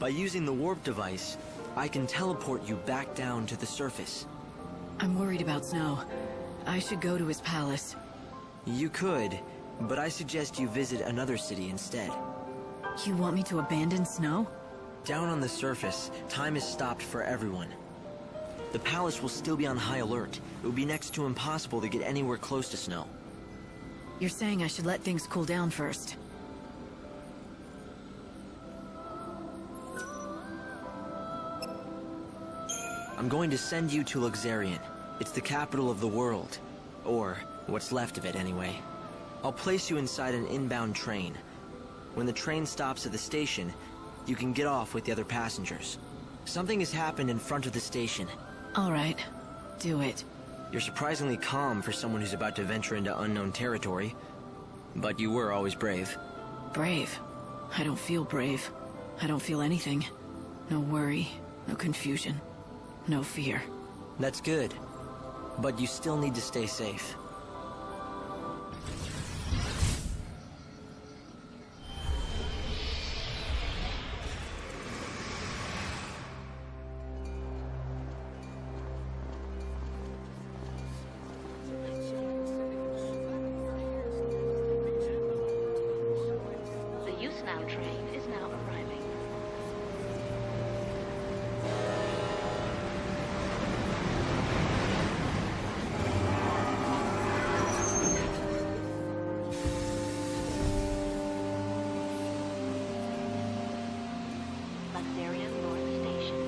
By using the warp device, I can teleport you back down to the surface. I'm worried about Snow. I should go to his palace. You could, but I suggest you visit another city instead. You want me to abandon Snow? Down on the surface, time is stopped for everyone. The palace will still be on high alert. It would be next to impossible to get anywhere close to Snow. You're saying I should let things cool down first. I'm going to send you to XIII. It's the capital of the world. Or, what's left of it anyway. I'll place you inside an inbound train. When the train stops at the station, you can get off with the other passengers. Something has happened in front of the station. All right. Do it. You're surprisingly calm for someone who's about to venture into unknown territory. But you were always brave. Brave? I don't feel brave. I don't feel anything. No worry, no confusion, no fear. That's good. But you still need to stay safe. The XIII train is now arriving. Luxurious North Station.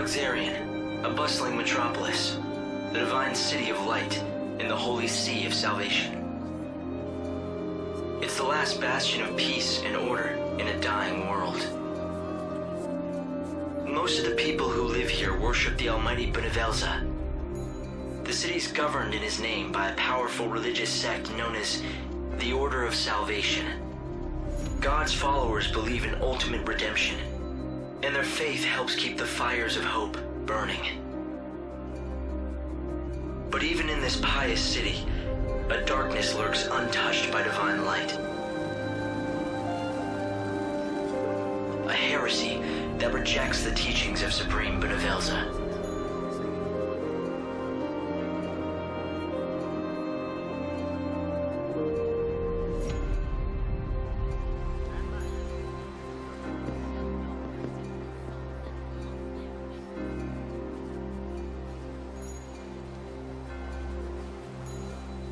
XIII, a bustling metropolis, the divine city of light in the holy sea of salvation. It's the last bastion of peace and order in a dying world. Most of the people who live here worship the almighty Benevelza. The city's governed in his name by a powerful religious sect known as the Order of Salvation. God's followers believe in ultimate redemption, and their faith helps keep the fires of hope burning. But even in this pious city, a darkness lurks untouched by divine light. A heresy that rejects the teachings of Supreme Benevelza.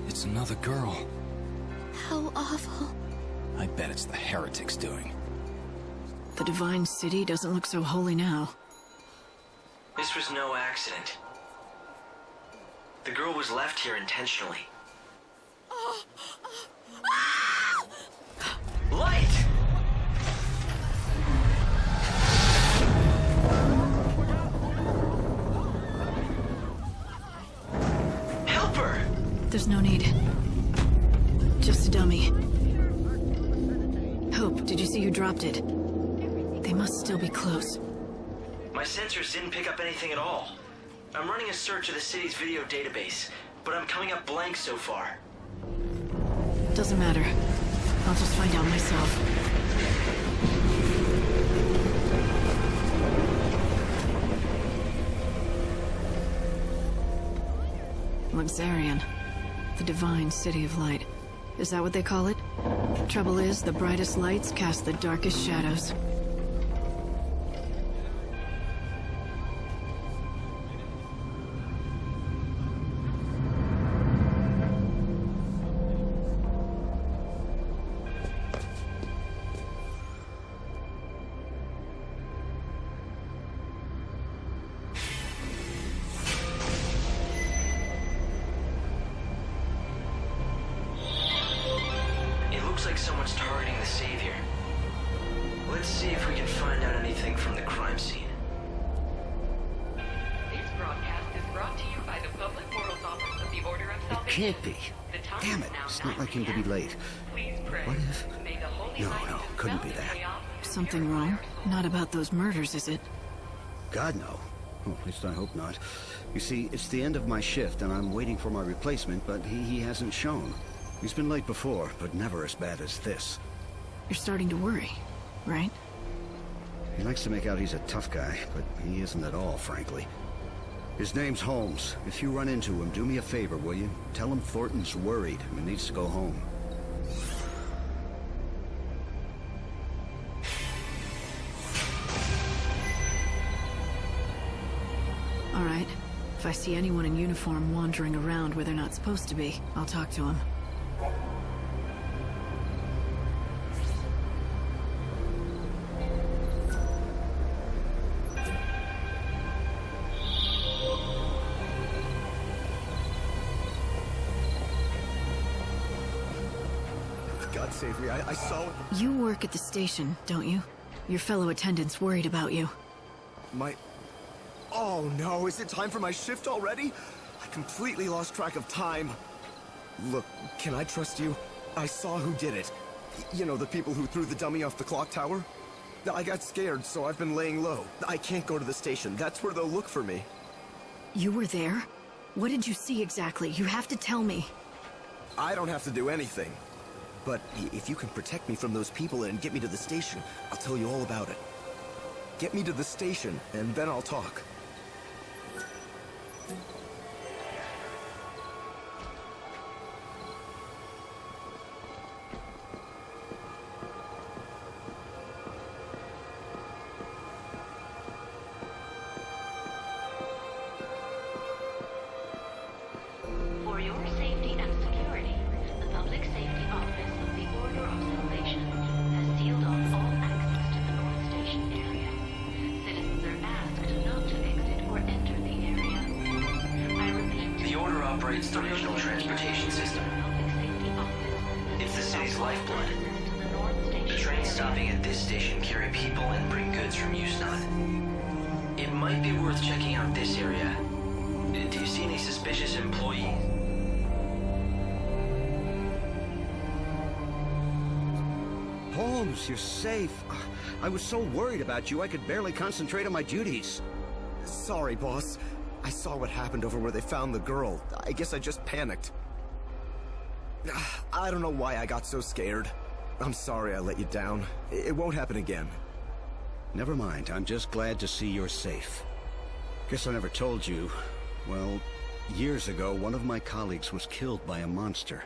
It's another girl. How awful. I bet it's the heretics doing. The divine city doesn't look so holy now. This was no accident. The girl was left here intentionally. Light! Help her! There's no need. Just a dummy. Hope, did you see who dropped it? They must still be close. My sensors didn't pick up anything at all. I'm running a search of the city's video database, but I'm coming up blank so far. Doesn't matter. I'll just find out myself. XIII. The divine city of light. Is that what they call it? Trouble is, the brightest lights cast the darkest shadows. Looks like someone's targeting the Savior. Let's see can't be. Damn it, it's not like him to be late. What if... No, couldn't be that. Something wrong? Not about those murders, is it? God, no. Well, at least I hope not. You see, it's the end of my shift, and I'm waiting for my replacement, but he hasn't shown. He's been late before, but never as bad as this. You're starting to worry, right? He likes to make out he's a tough guy, but he isn't at all, frankly. His name's Holmes. If you run into him, do me a favor, will you? Tell him Thornton's worried and needs to go home. All right. If I see anyone in uniform wandering around where they're not supposed to be, I'll talk to him. God save me, I saw... You work at the station, don't you? Your fellow attendants worried about you. Oh no, is it time for my shift already? I completely lost track of time. Look, can I trust you? I saw who did it. You know, the people who threw the dummy off the clock tower? I got scared, so I've been laying low. I can't go to the station. That's where they'll look for me. You were there? What did you see exactly? You have to tell me. I don't have to do anything. But if you can protect me from those people and get me to the station, I'll tell you all about it. Get me to the station, and then I'll talk. For your safety and security, the Public Safety Office of the Order of Salvation has sealed off all access to the North Station area. Citizens are asked not to exit or enter the area. I repeat. The Order operates the regional transportation system. Public Safety Office. It's the city's lifeblood. Access to the North Station The trains area. stopping at this station carry people and bring goods from Houston. It might be worth checking out this area. Do you see any suspicious employees? Holmes, you're safe. I was so worried about you, I could barely concentrate on my duties. Sorry, boss. I saw what happened over where they found the girl. I guess I just panicked. I don't know why I got so scared. I'm sorry I let you down. It won't happen again. Never mind, I'm just glad to see you're safe. Guess I never told you. Well, years ago, one of my colleagues was killed by a monster.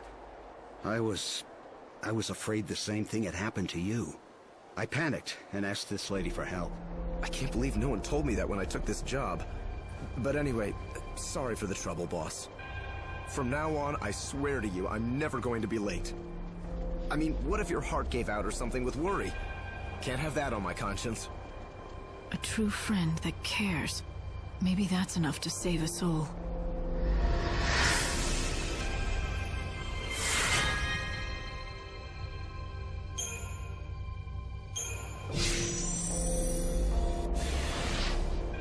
I was afraid the same thing had happened to you. I panicked and asked this lady for help. I can't believe no one told me that when I took this job. But anyway, sorry for the trouble, boss. From now on, I swear to you, I'm never going to be late. I mean, what if your heart gave out or something with worry? Can't have that on my conscience. A true friend that cares. Maybe that's enough to save a soul.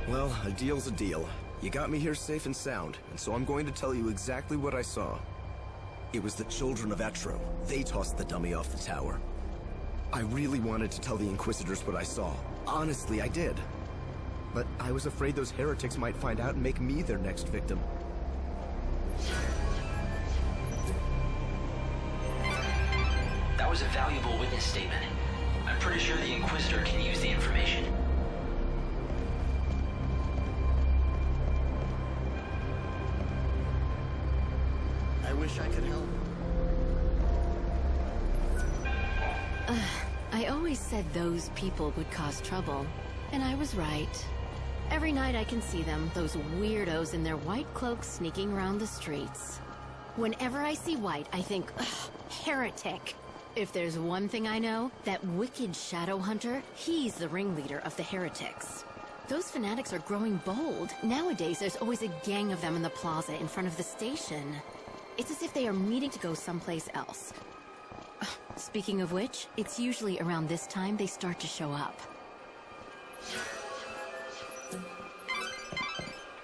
Well, a deal's a deal. You got me here safe and sound, and so I'm going to tell you exactly what I saw. It was the children of XIII. They tossed the dummy off the tower. I really wanted to tell the Inquisitors what I saw. Honestly, I did. But I was afraid those heretics might find out and make me their next victim. That was a valuable witness statement. I'm pretty sure the Inquisitor can use the information. I wish I could help. I always said those people would cause trouble, and I was right. Every night I can see them, those weirdos in their white cloaks sneaking around the streets. Whenever I see white, I think, ugh, heretic. If there's one thing I know, that wicked shadow hunter, he's the ringleader of the heretics. Those fanatics are growing bold. Nowadays, there's always a gang of them in the plaza in front of the station. It's as if they are meeting to go someplace else. Speaking of which, it's usually around this time they start to show up.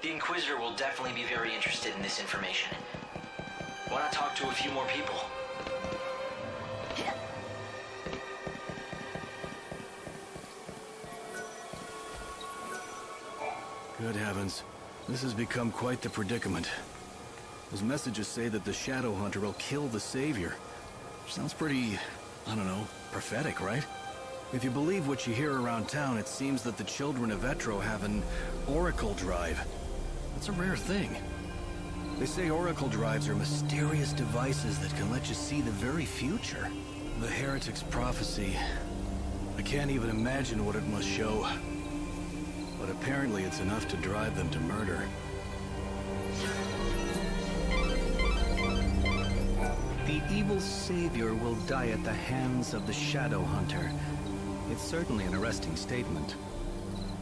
The Inquisitor will definitely be very interested in this information. Want to talk to a few more people? Good heavens. This has become quite the predicament. Those messages say that the Shadow Hunter will kill the Savior. Sounds pretty, I don't know, prophetic, right? If you believe what you hear around town, it seems that the children of Etro have an Oracle Drive. That's a rare thing. They say Oracle Drives are mysterious devices that can let you see the very future. The Heretic's prophecy. I can't even imagine what it must show. But apparently it's enough to drive them to murder. The evil savior will die at the hands of the Shadow Hunter. It's certainly an arresting statement.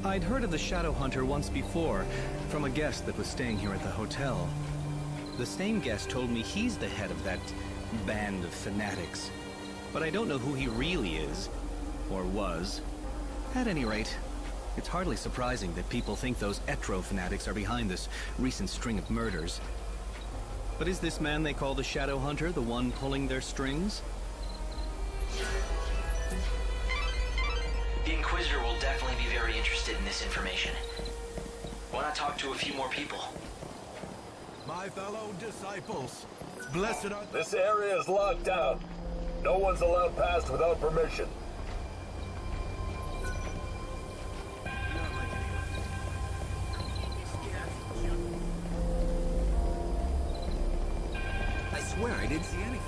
I'd heard of the Shadow Hunter once before, from a guest that was staying here at the hotel. The same guest told me he's the head of that band of fanatics. But I don't know who he really is, or was. At any rate, it's hardly surprising that people think those Etro fanatics are behind this recent string of murders. But is this man they call the Shadow Hunter the one pulling their strings? The Inquisitor will definitely be very interested in this information. Want to talk to a few more people? My fellow disciples, blessed are... This area is locked down. No one's allowed past without permission. I swear I didn't see anything.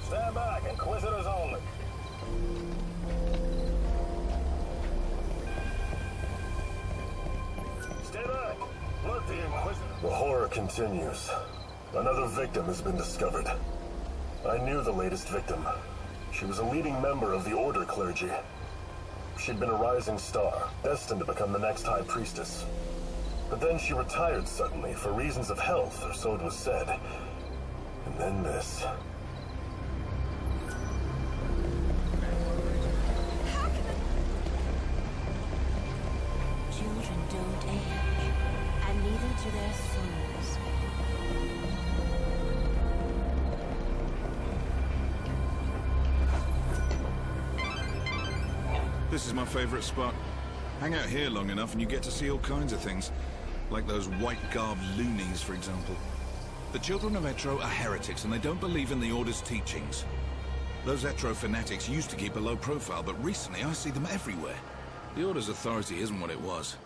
Stand back, Inquisitors only. Stay back. Look, the Inquisitor. The horror continues. Another victim has been discovered. I knew the latest victim. She was a leading member of the Order clergy. She'd been a rising star, destined to become the next High Priestess. But then she retired suddenly for reasons of health, or so it was said. And then this. Children don't age, and neither do their souls. This is my favorite spot. Hang out here long enough and you get to see all kinds of things. Like those white-garbed loonies, for example. The children of Etro are heretics and they don't believe in the Order's teachings. Those Etro fanatics used to keep a low profile, but recently I see them everywhere. The Order's authority isn't what it was.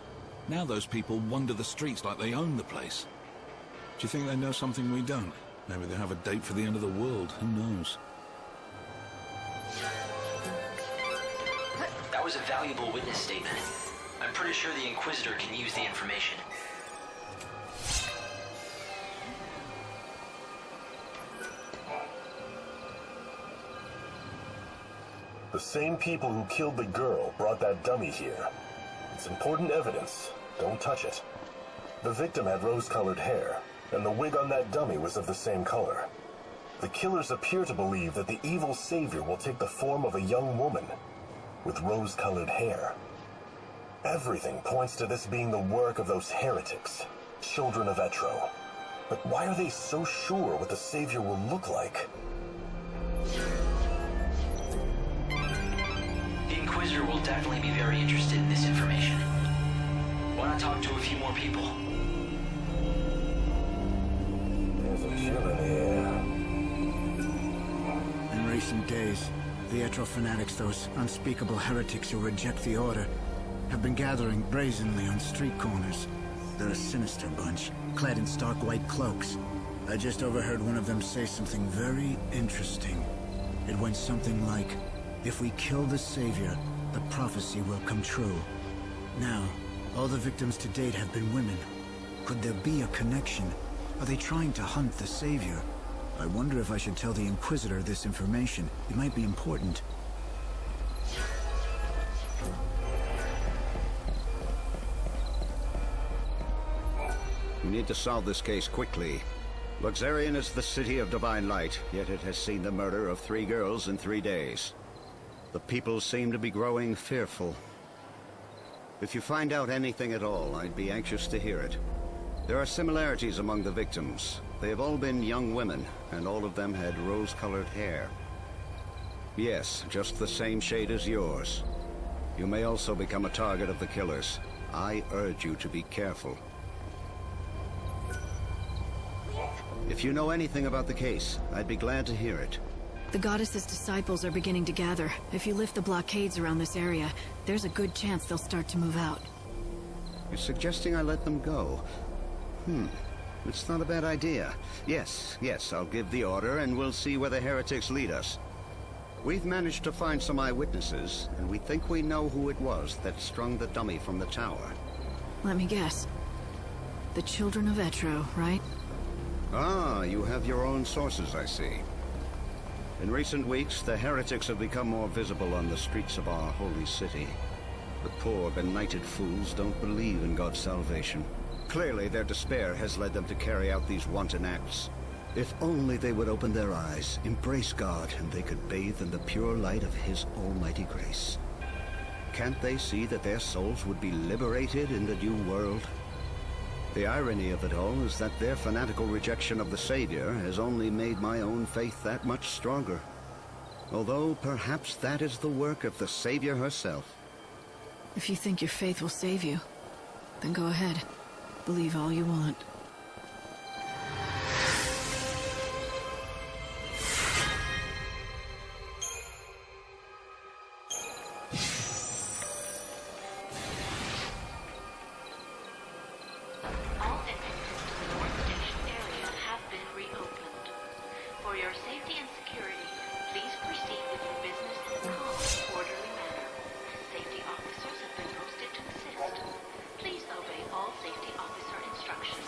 Now those people wander the streets like they own the place. Do you think they know something we don't? Maybe they have a date for the end of the world, who knows? That was a valuable witness statement. I'm pretty sure the Inquisitor can use the information. The same people who killed the girl brought that dummy here. It's important evidence. Don't touch it. The victim had rose-colored hair, and the wig on that dummy was of the same color. The killers appear to believe that the evil savior will take the form of a young woman with rose-colored hair. Everything points to this being the work of those heretics, children of Etro. But why are they so sure what the savior will look like? The Inquisitor will definitely be very interested in this information. Want to talk to a few more people? There's a chill in the air. In recent days, the Etro fanatics, those unspeakable heretics who reject the Order, have been gathering brazenly on street corners. They're a sinister bunch, clad in stark white cloaks. I just overheard one of them say something very interesting. It went something like, if we kill the Savior, the prophecy will come true. Now, all the victims to date have been women. Could there be a connection? Are they trying to hunt the Savior? I wonder if I should tell the Inquisitor this information. It might be important. We need to solve this case quickly. Luxarian is the city of divine light, yet it has seen the murder of 3 girls in 3 days. The people seem to be growing fearful. If you find out anything at all, I'd be anxious to hear it. There are similarities among the victims. They have all been young women, and all of them had rose-colored hair. Yes, just the same shade as yours. You may also become a target of the killers. I urge you to be careful. If you know anything about the case, I'd be glad to hear it. The goddess's disciples are beginning to gather. If you lift the blockades around this area, there's a good chance they'll start to move out. You're suggesting I let them go? It's not a bad idea. Yes, I'll give the order, and we'll see where the heretics lead us. We've managed to find some eyewitnesses, and we think we know who it was that strung the dummy from the tower. Let me guess. The children of Etro, right? Ah, you have your own sources, I see. In recent weeks, the heretics have become more visible on the streets of our holy city. The poor, benighted fools don't believe in God's salvation. Clearly, their despair has led them to carry out these wanton acts. If only they would open their eyes, embrace God, and they could bathe in the pure light of His almighty grace. Can't they see that their souls would be liberated in the new world? The irony of it all is that their fanatical rejection of the Savior has only made my own faith that much stronger. Although perhaps that is the work of the Savior herself. If you think your faith will save you, then go ahead. Believe all you want. All entrances to the North Station area have been reopened. For your safety and security, please proceed with your business in a calm, orderly manner. Safety officers have been posted to assist. Please obey all safety officer instructions.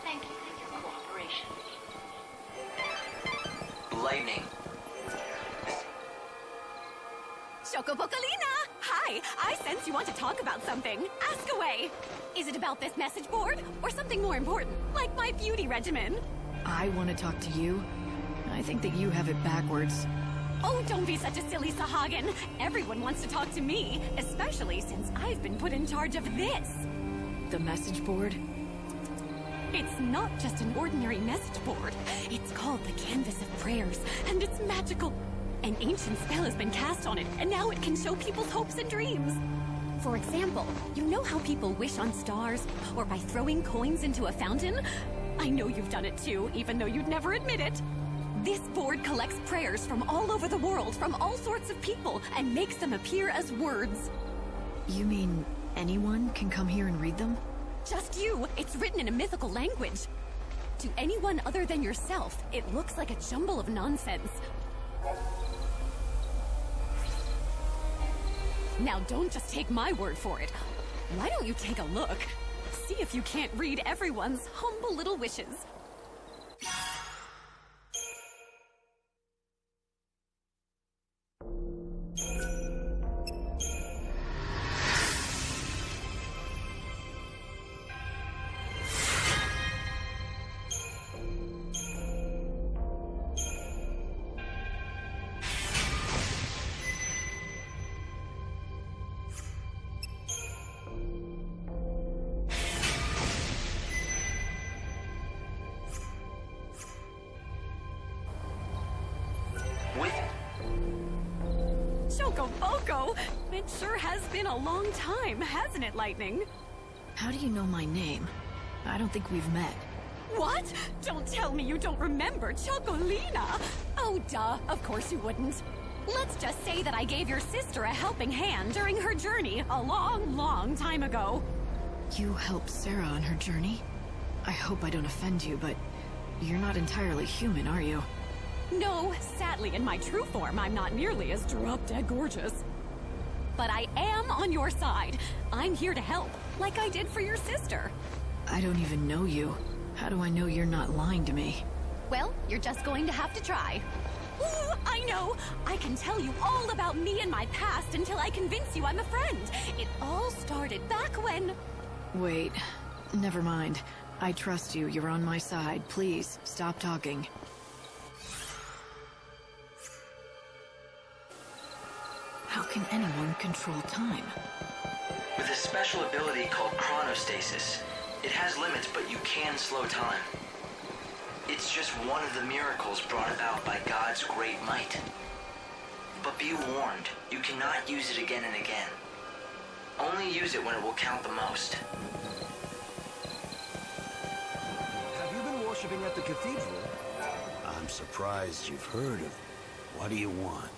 Thank you for your cooperation. Lightning. Chocopocolina! Hi, I sense you want to talk about something. Ask away. Is it about this message board, or something more important, like my beauty regimen? I want to talk to you. I think that you have it backwards. Oh, don't be such a silly Sahagin. Everyone wants to talk to me, especially since I've been put in charge of this. The message board? It's not just an ordinary message board. It's called the Canvas of Prayers, and it's magical. An ancient spell has been cast on it, and now it can show people's hopes and dreams. For example, you know how people wish on stars, or by throwing coins into a fountain? I know you've done it too, even though you'd never admit it. This board collects prayers from all over the world, from all sorts of people, and makes them appear as words. You mean anyone can come here and read them? Just you. It's written in a mythical language. To anyone other than yourself, it looks like a jumble of nonsense. Now don't just take my word for it. Why don't you take a look? See if you can't read everyone's humble little wishes. Chocoboco! It sure has been a long time, hasn't it, Lightning? How do you know my name? I don't think we've met. What? Don't tell me you don't remember Chocolina! Oh, duh, of course you wouldn't. Let's just say that I gave your sister a helping hand during her journey a long, long time ago. You helped Sarah on her journey? I hope I don't offend you, but you're not entirely human, are you? No, sadly, in my true form, I'm not nearly as drop-dead gorgeous. But I am on your side. I'm here to help, like I did for your sister. I don't even know you. How do I know you're not lying to me? Well, you're just going to have to try. Ooh, I know! I can tell you all about me and my past until I convince you I'm a friend. It all started back when... Wait, never mind. I trust you. You're on my side. Please, stop talking. How can anyone control time? With a special ability called chronostasis, It has limits, but you can slow time. It's just one of the miracles brought about by God's great might. But be warned, you cannot use it again and again. Only use it when it will count the most. Have you been worshipping at the cathedral? I'm surprised you've heard of it. What do you want?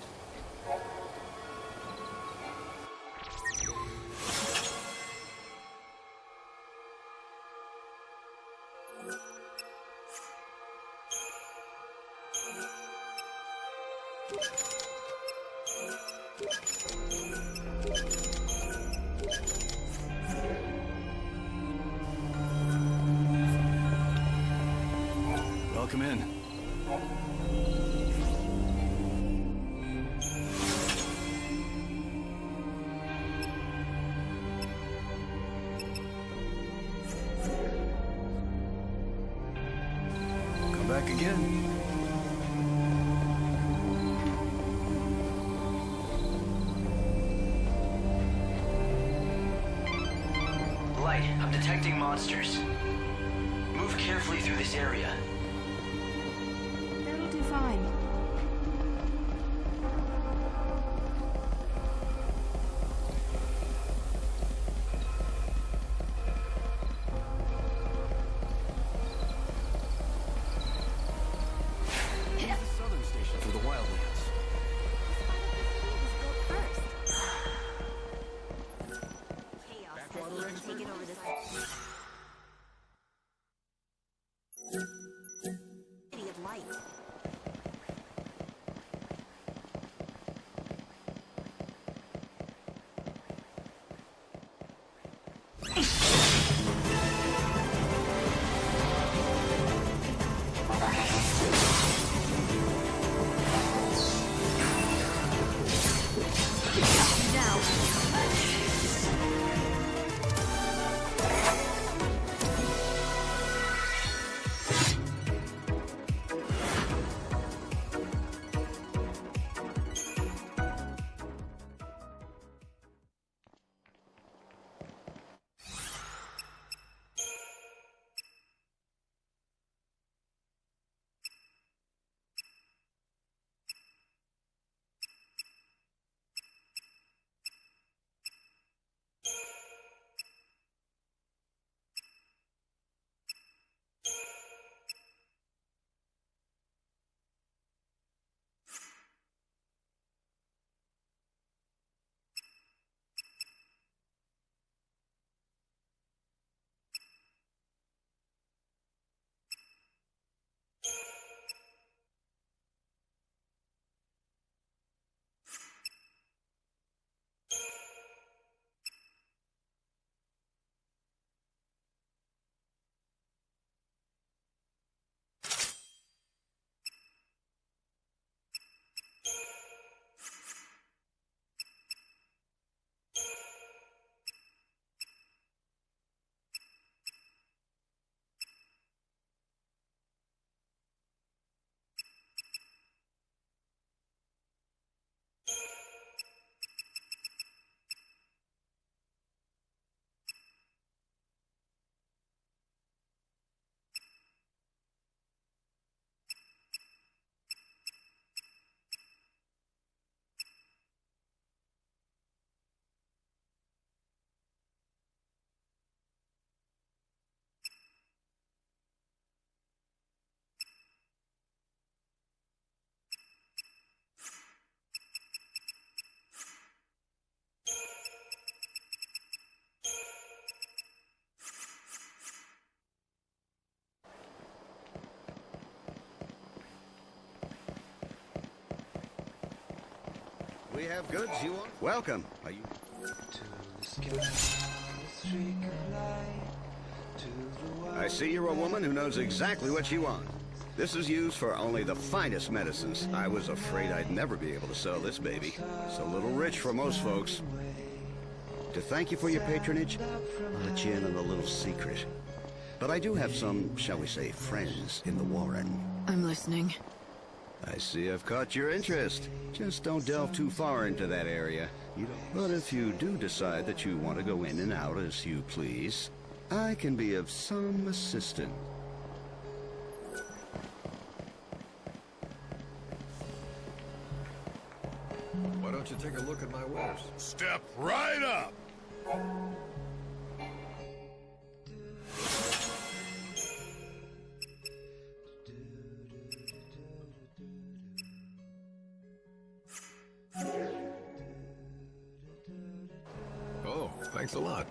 Welcome in. Come back again. Light, I'm detecting monsters. Move carefully through this area. That'll do fine. Use the southern station for the wildlands. Backwater expert? We have goods you want? Welcome. Are you... I see you're a woman who knows exactly what you want. This is used for only the finest medicines. I was afraid I'd never be able to sell this baby. It's a little rich for most folks. To thank you for your patronage, I'll let you in on a little secret. But I do have some, shall we say, friends in the Warren. I'm listening. I see I've caught your interest. Just don't delve too far into that area. But if you do decide that you want to go in and out as you please, I can be of some assistance. Why don't you take a look at my wares? Step right up! Oh, thanks a lot.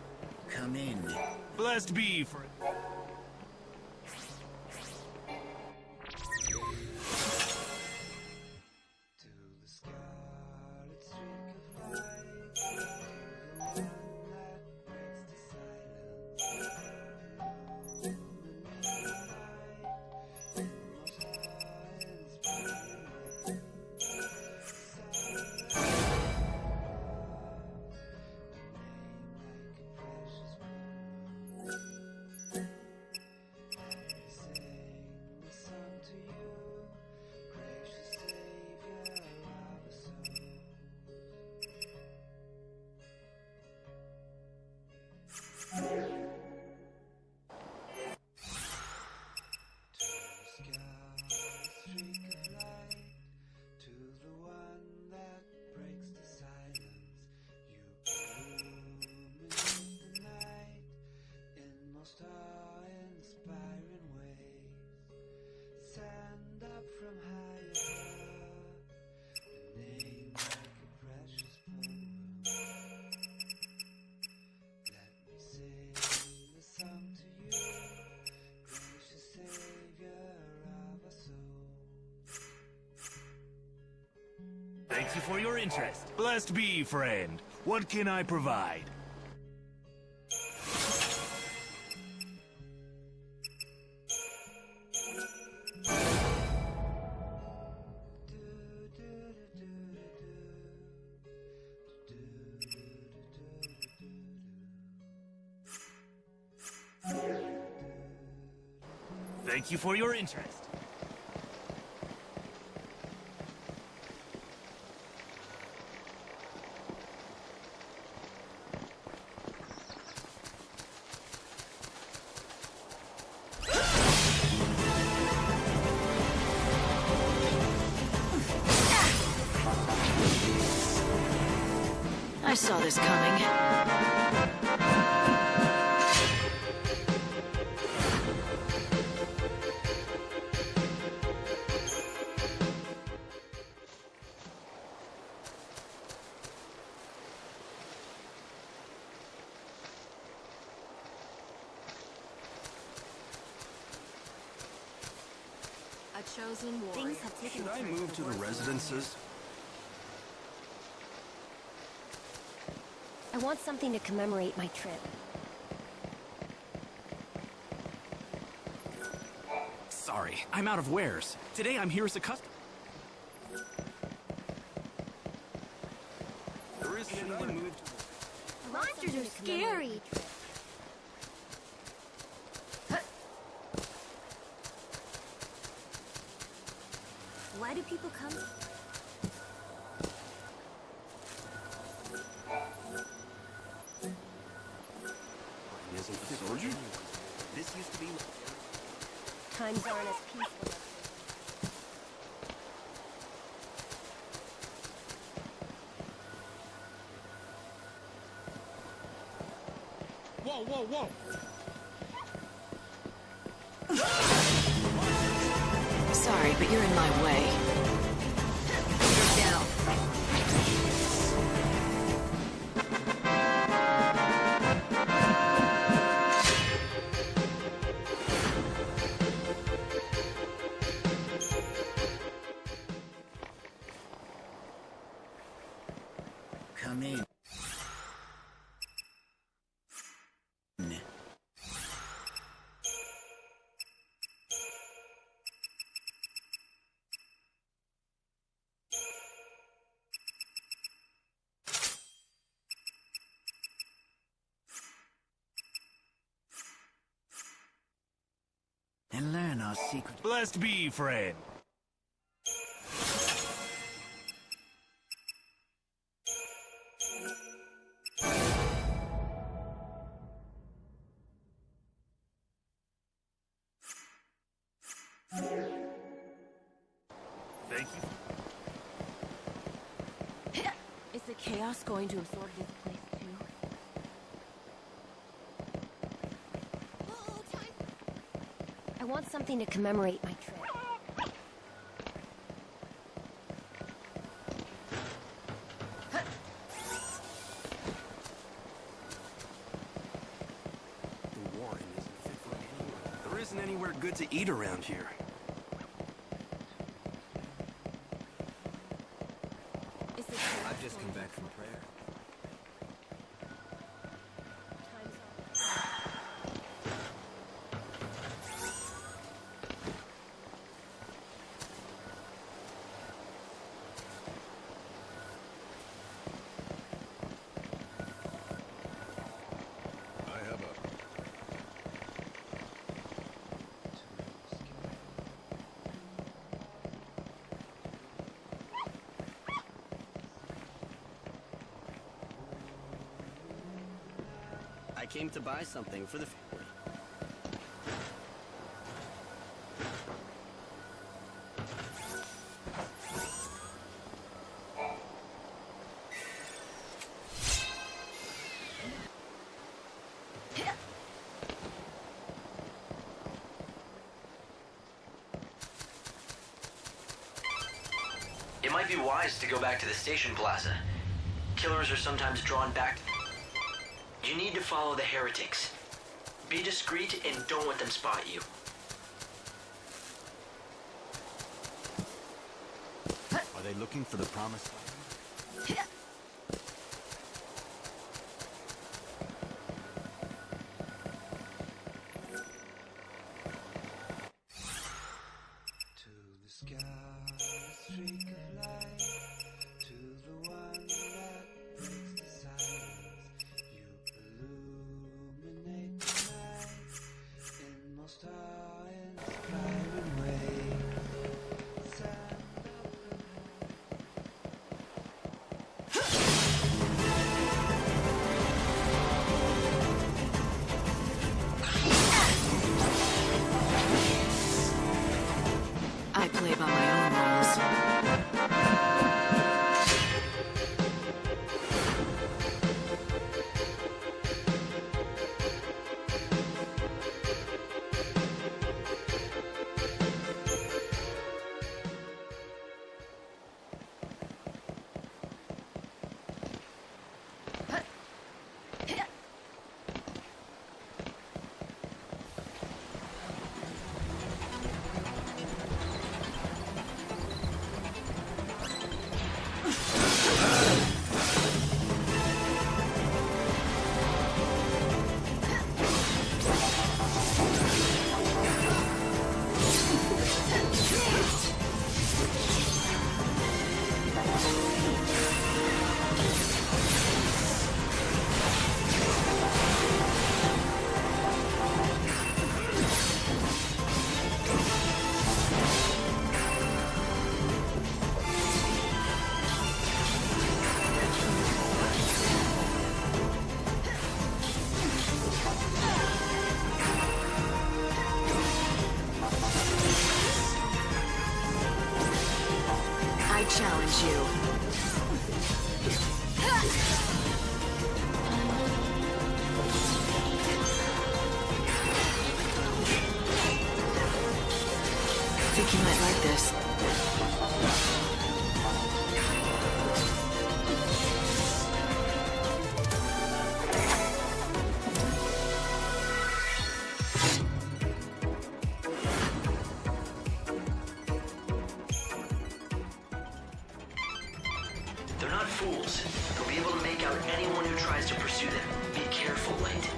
Come in. Blessed be for... Thank you for your interest. Blessed be, friend. What can I provide? Thank you for your interest. I saw this coming. A chosen warrior. Things have taken Should I move to the residences? I want something to commemorate my trip. Sorry, I'm out of wares. Today I'm here as a customer. There isn't anyone moved. Monsters are scary. Why do people come? Isn't the soldier? This used to be... Times aren't as peaceful. Whoa, whoa, whoa! Sorry, but you're in my way. You're down. Come in. And learn our secret. Blessed be, friend. Thank you. Is the chaos going to absorb this place too? Oh, time. I want something to commemorate my trip. The warren isn't fit for anyone. There isn't anywhere good to eat around here. I've just come back from prayer. I have a... I came to buy something for the family. It might be wise to go back to the station plaza. Killers are sometimes drawn back. You need to follow the heretics. Be discreet and don't let them spot you. Are they looking for the promised land? To the sky, a streak of light. To the one that breaks the silence, you illuminate the night in most awe-inspiring ways. Stand I play by my own rules. I challenge you. Think you might like this. They're not fools. They'll be able to make out anyone who tries to pursue them. Be careful, Light.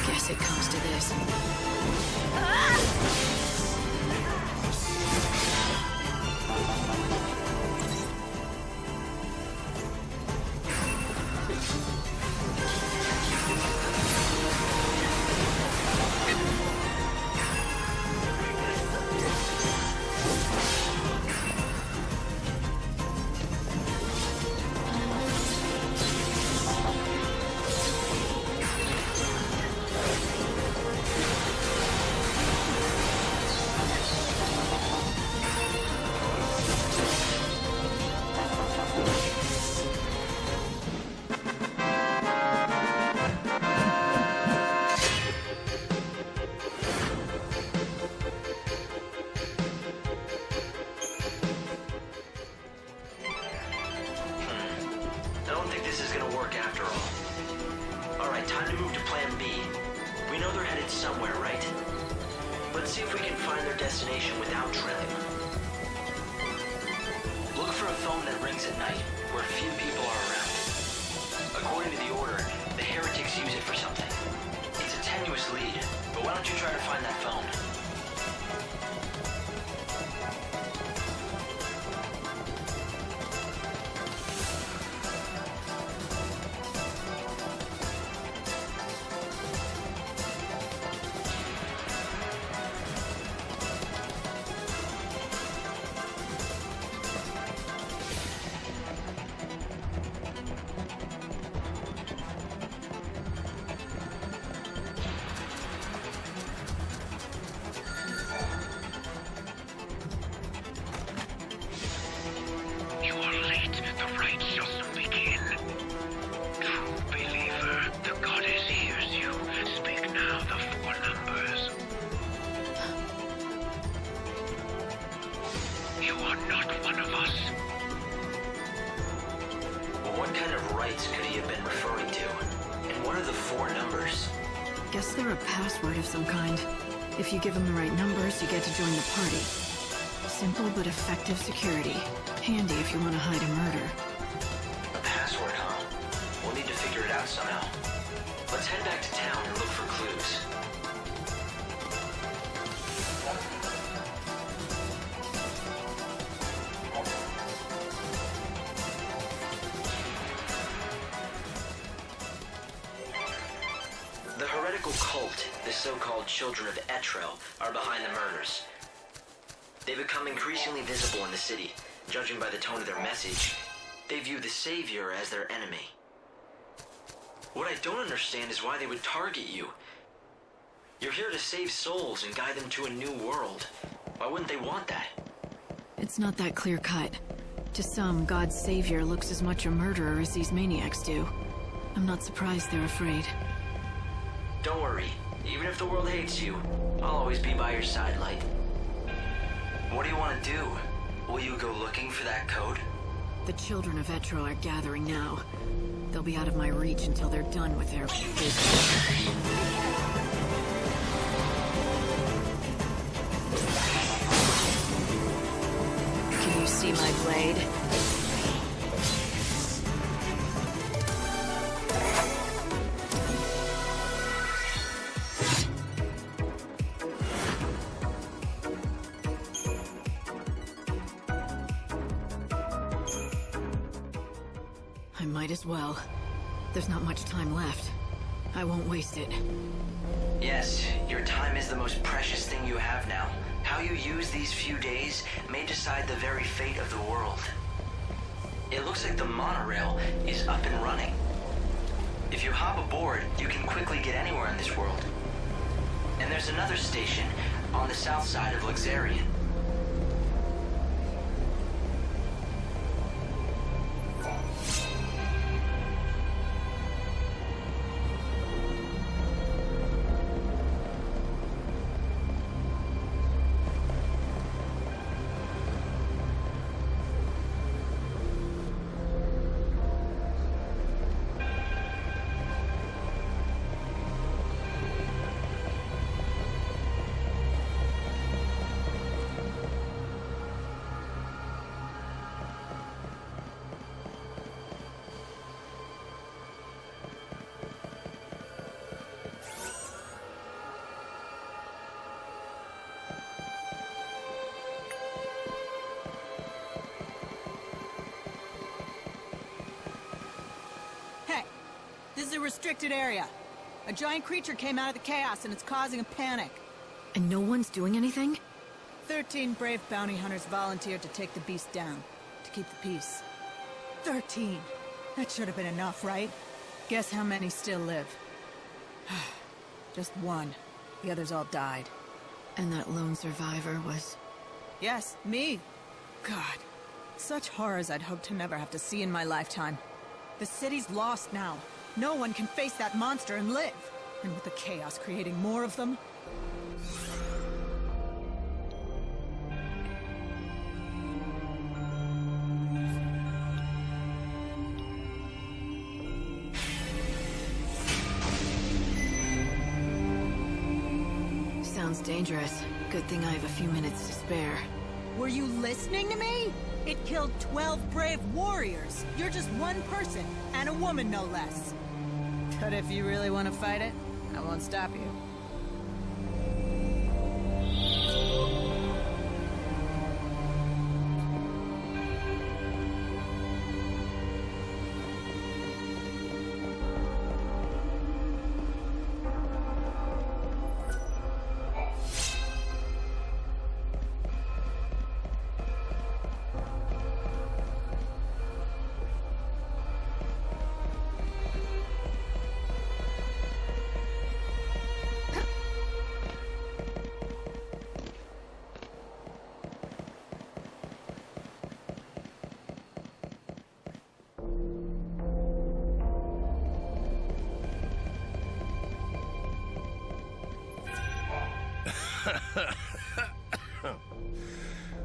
Guess it comes to this. somewhere, right? Let's see if we can find their destination without drilling. Look for a phone that rings at night, where few people are around. According to the Order, the heretics use it for something. It's a tenuous lead, but why don't you try to find that phone? Guess they're a password of some kind. If you give them the right numbers, you get to join the party. Simple but effective security. Handy if you want to hide a murder. A password, huh? We'll need to figure it out somehow. Let's head back to town and look for clues. The heretical cult, the so-called Children of XIII, are behind the murders. They become increasingly visible in the city. Judging by the tone of their message, they view the Savior as their enemy. What I don't understand is why they would target you. You're here to save souls and guide them to a new world. Why wouldn't they want that? It's not that clear-cut. To some, God's Savior looks as much a murderer as these maniacs do. I'm not surprised they're afraid. Don't worry. Even if the world hates you, I'll always be by your side, Light. What do you want to do? Will you go looking for that code? The Children of XIII are gathering now. They'll be out of my reach until they're done with their business. Can you see my blade? I might as well. There's not much time left. I won't waste it. Yes, your time is the most precious thing you have now. How you use these few days may decide the very fate of the world. It looks like the monorail is up and running. If you hop aboard, you can quickly get anywhere in this world. And there's another station on the south side of XIII. This is a restricted area. A giant creature came out of the chaos and it's causing a panic. And no one's doing anything? 13 brave bounty hunters volunteered to take the beast down, to keep the peace. 13! That should have been enough, right? Guess how many still live? Just one. The others all died. And that lone survivor was... Yes, me. God. Such horrors I'd hoped to never have to see in my lifetime. The city's lost now. No one can face that monster and live. And with the chaos creating more of them... dangerous. Good thing I have a few minutes to spare. Were you listening to me? It killed 12 brave warriors. You're just one person, and a woman no less. But if you really want to fight it, I won't stop you.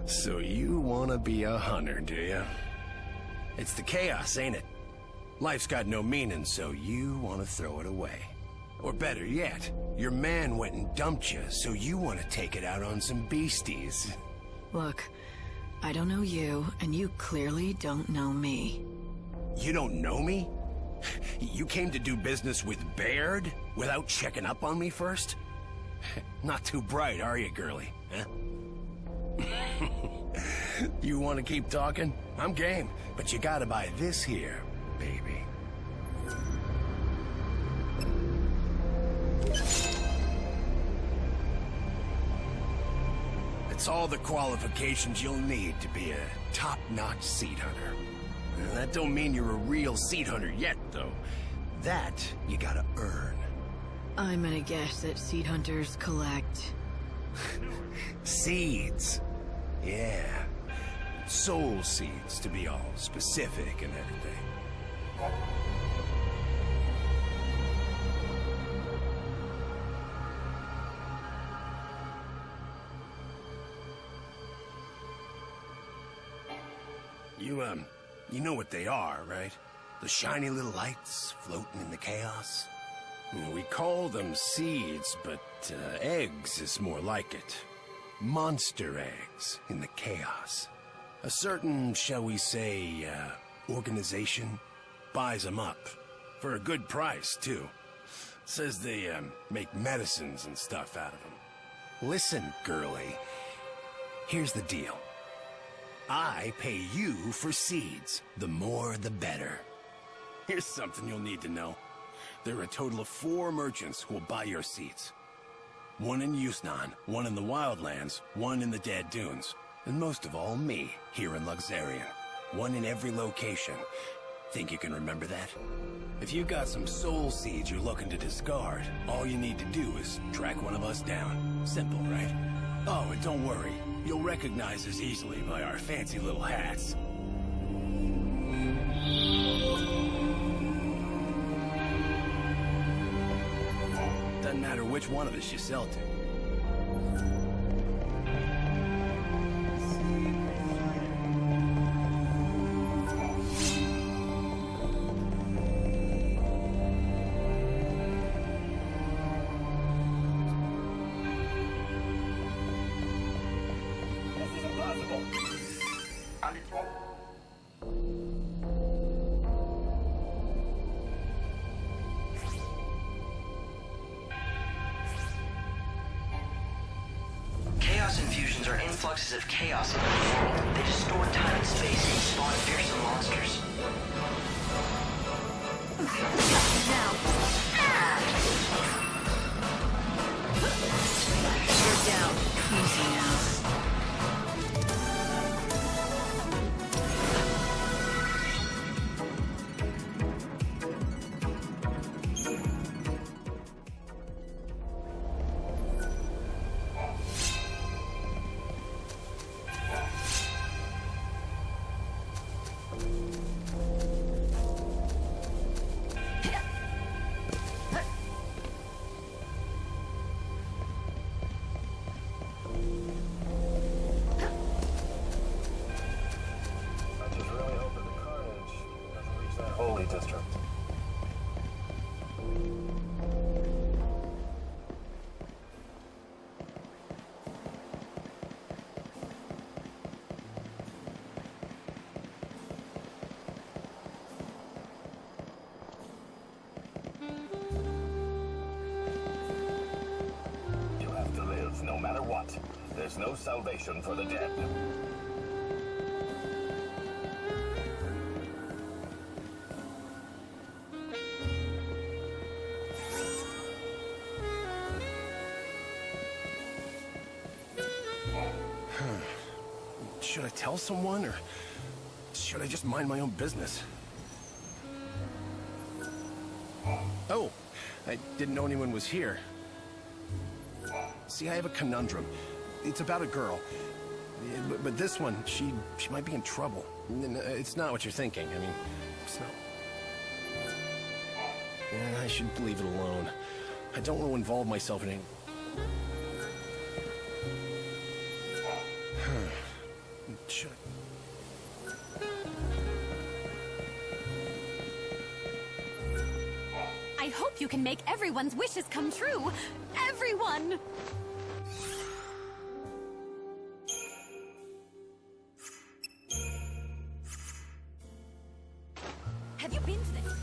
So you want to be a hunter, do you? It's the chaos, ain't it? Life's got no meaning, so you want to throw it away. Or better yet, your man went and dumped you, so you want to take it out on some beasties. Look, I don't know you, and you clearly don't know me. You don't know me? You came to do business with Baird without checking up on me first? Not too bright, are you, girlie? Huh? You want to keep talking? I'm game, but you gotta buy this here, baby. It's all the qualifications you'll need to be a top-notch seed hunter. That don't mean you're a real seed hunter yet, though. That you gotta earn. I'm gonna guess that seed hunters collect... Seeds. Yeah. Soul seeds, to be all specific and everything. You know what they are, right? The shiny little lights floating in the chaos? We call them seeds, but eggs is more like it. Monster eggs in the chaos. A certain, shall we say, organization buys them up. For a good price, too. Says they make medicines and stuff out of them. Listen, girlie. Here's the deal. I pay you for seeds. The more, the better. Here's something you'll need to know. There are a total of 4 merchants who will buy your seeds. 1 in Yusnan, 1 in the Wildlands, 1 in the Dead Dunes, and most of all, me, here in Luxarian. 1 in every location. Think you can remember that? If you got some soul seeds you're looking to discard, all you need to do is track one of us down. Simple, right? Oh, and don't worry. You'll recognize us easily by our fancy little hats. Doesn't matter which one of us you sell to. Chaos infusions are influxes of chaos into the world. They distort time and space and spawn fearsome monsters. Now. You're down. Easy now. Holy District. is no salvation for the dead. Should I tell someone, or should I just mind my own business? Oh, I didn't know anyone was here. See, I have a conundrum. It's about a girl. But this one, she might be in trouble. It's not what you're thinking. I mean, it's not... Yeah, I should leave it alone. I don't want to involve myself in any... Should I hope you can make everyone's wishes come true. Everyone! Have you been to this?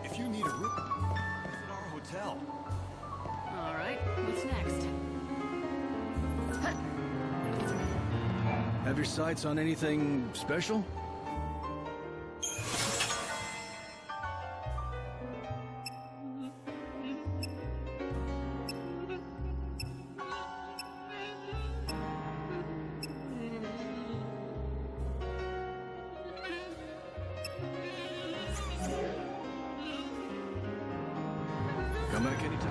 If you need a room, visit our hotel. All right, what's next? Have your sights on anything special? Come back anytime.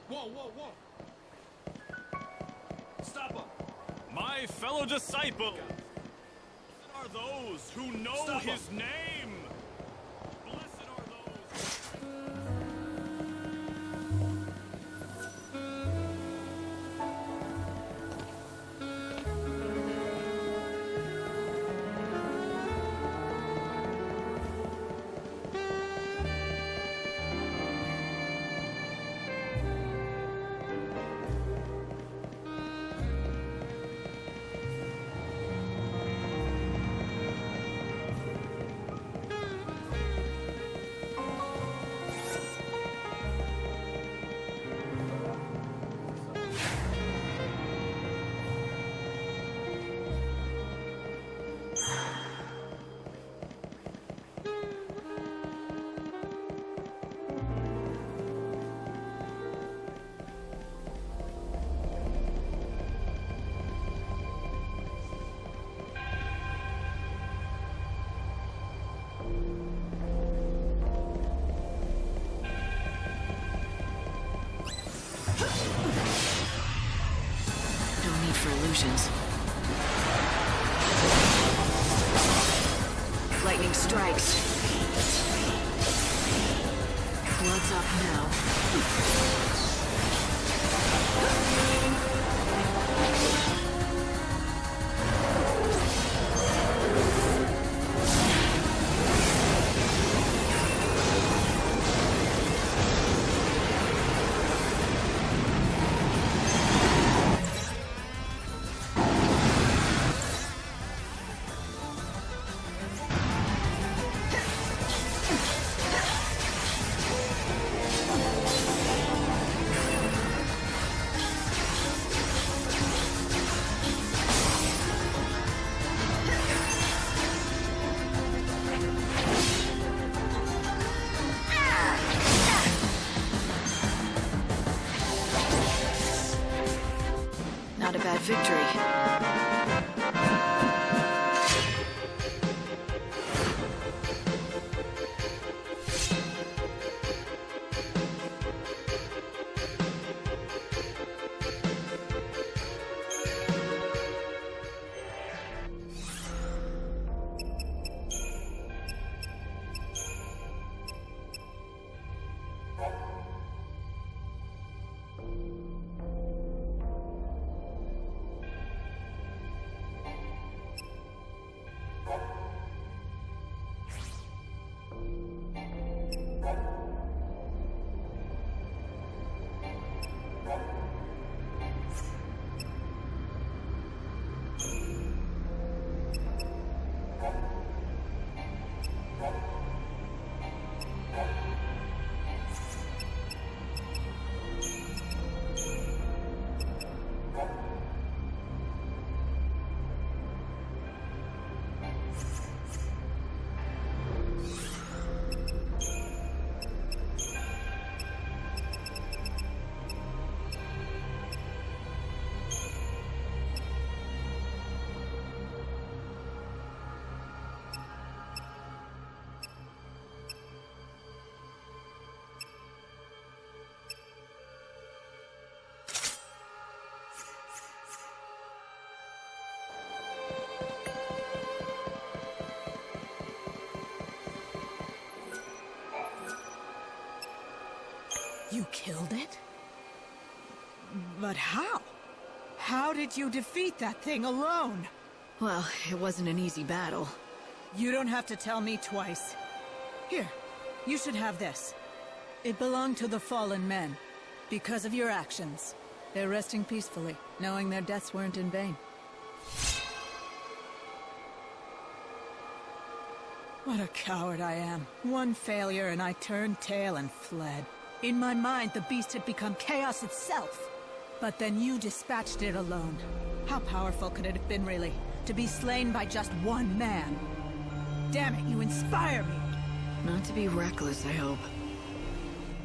Whoa, whoa, whoa! Stop him! My fellow disciple! Blessed are those who know his name! Blessed are those... For illusions. Lightning strikes. Blood's up now. Not a bad victory. You killed it? But how? How did you defeat that thing alone? Well, it wasn't an easy battle. You don't have to tell me twice. Here, you should have this. It belonged to the fallen men. Because of your actions. They're resting peacefully, knowing their deaths weren't in vain. What a coward I am. One failure and I turned tail and fled. In my mind, the beast had become chaos itself. But then you dispatched it alone. How powerful could it have been, really? To be slain by just one man? Damn it, you inspire me! Not to be reckless, I hope.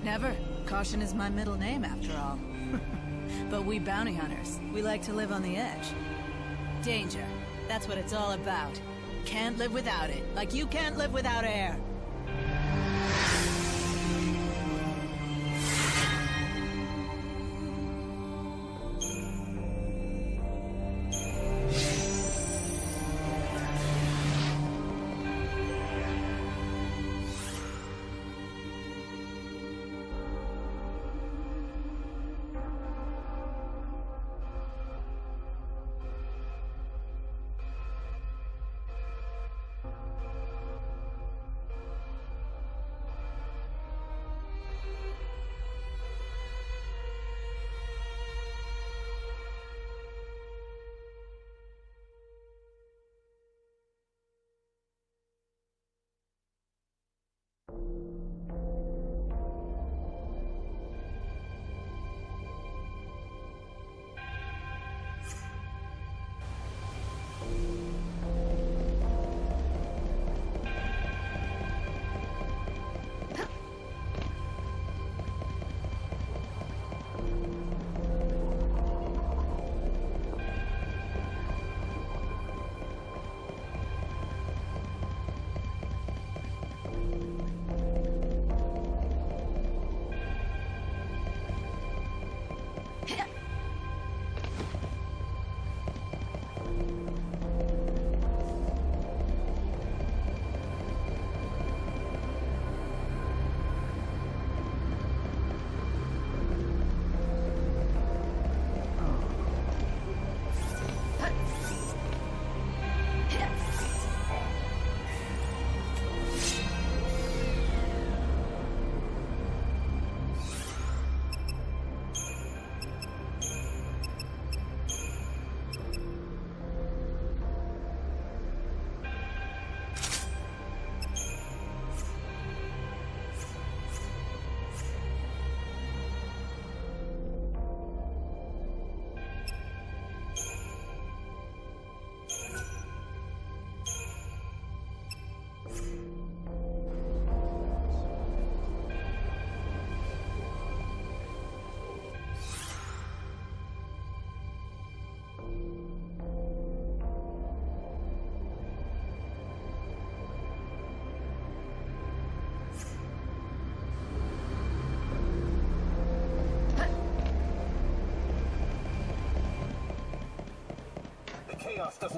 Never. Caution is my middle name, after all. But we bounty hunters, we like to live on the edge. Danger. That's what it's all about. Can't live without it, like you can't live without air.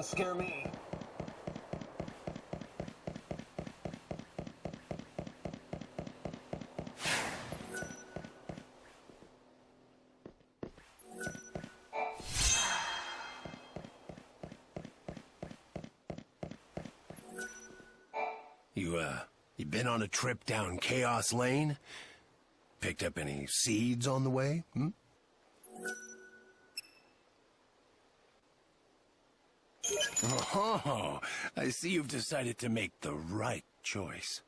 doesn't scare me. You been on a trip down Chaos Lane? Picked up any seeds on the way, Oh, I see you've decided to make the right choice.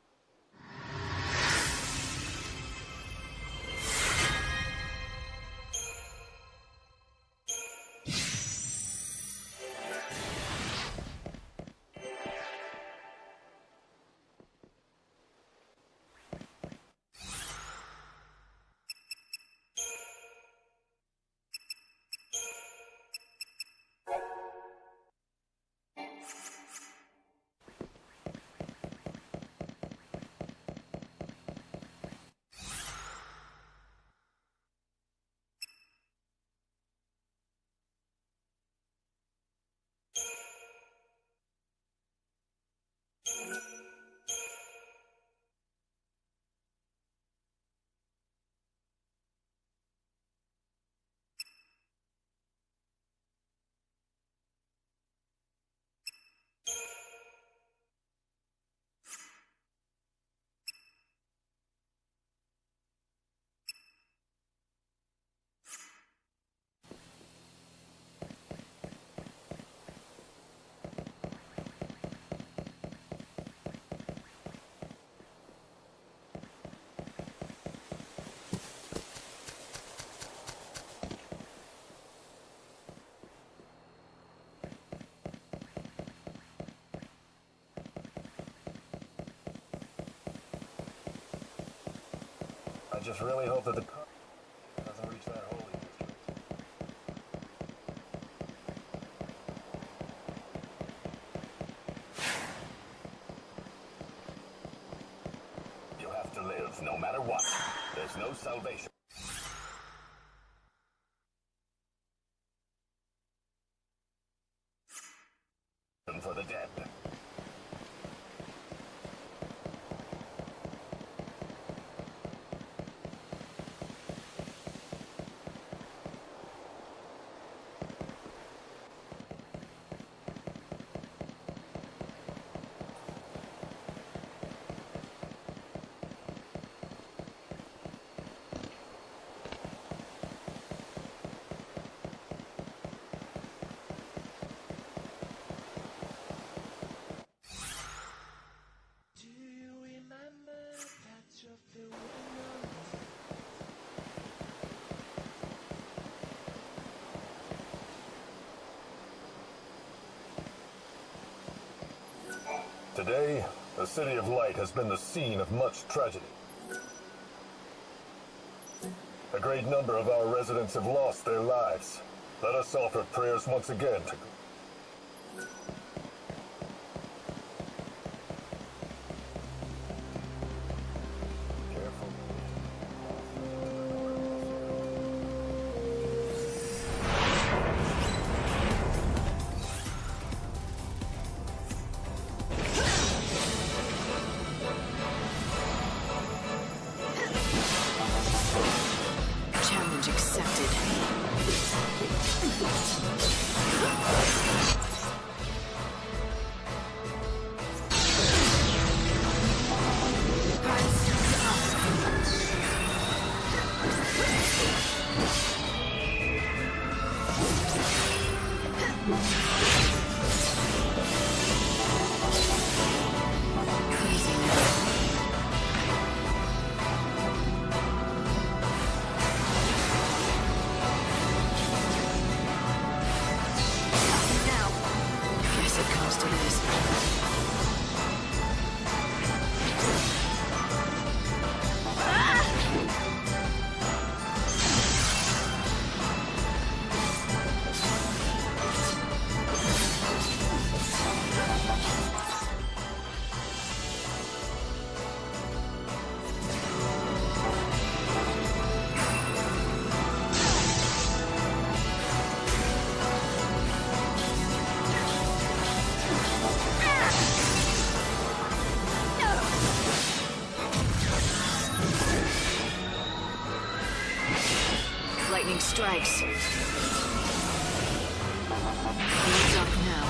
I just really hope that the car doesn't reach that holy district. You have to live, no matter what. There's no salvation. For the dead. Today, the City of Light has been the scene of much tragedy. A great number of our residents have lost their lives. Let us offer prayers once again to Challenge accepted. lightning strikes. What's up now?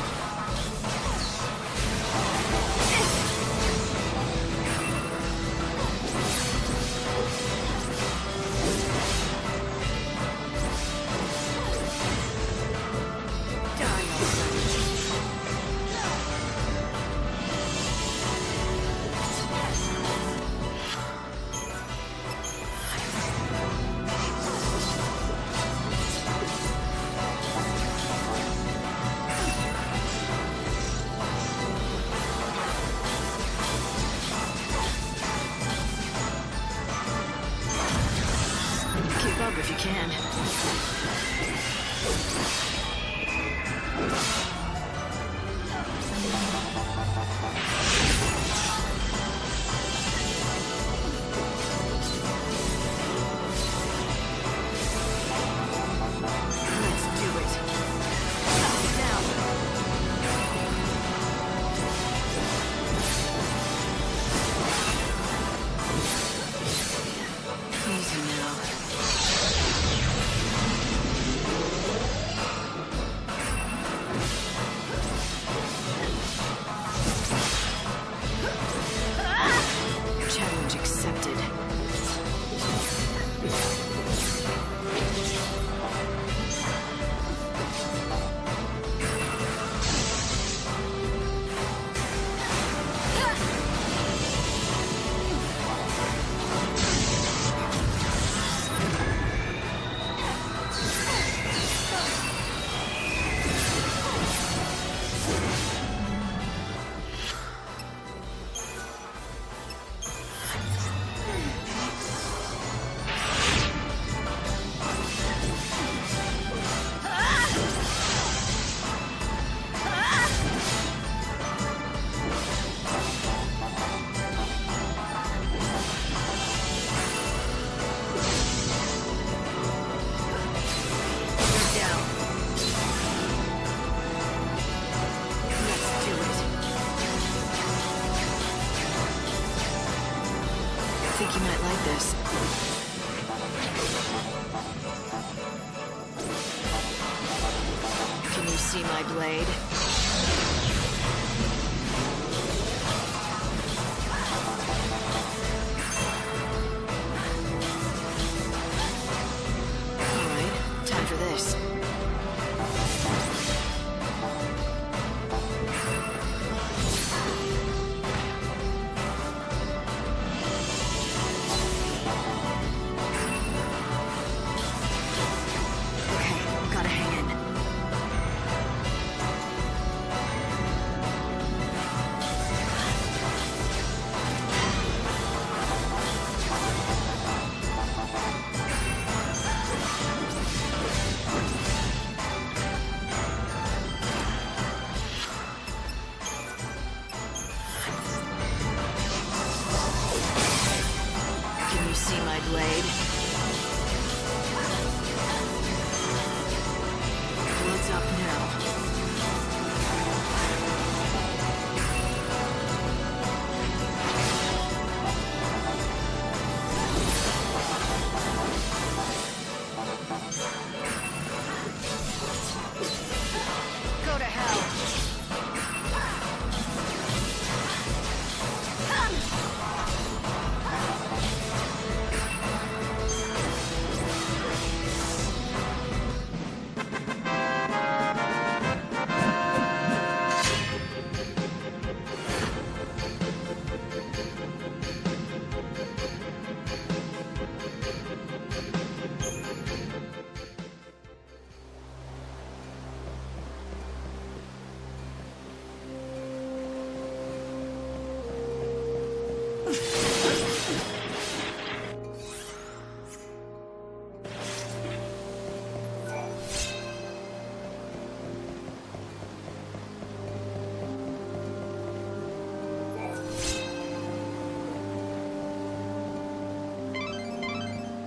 If you can. Let's do it. Now. Easy now. Challenge accepted. I think you might like this. Can you see my blade? All right, time for this. See my blade? What's up now? Go to hell.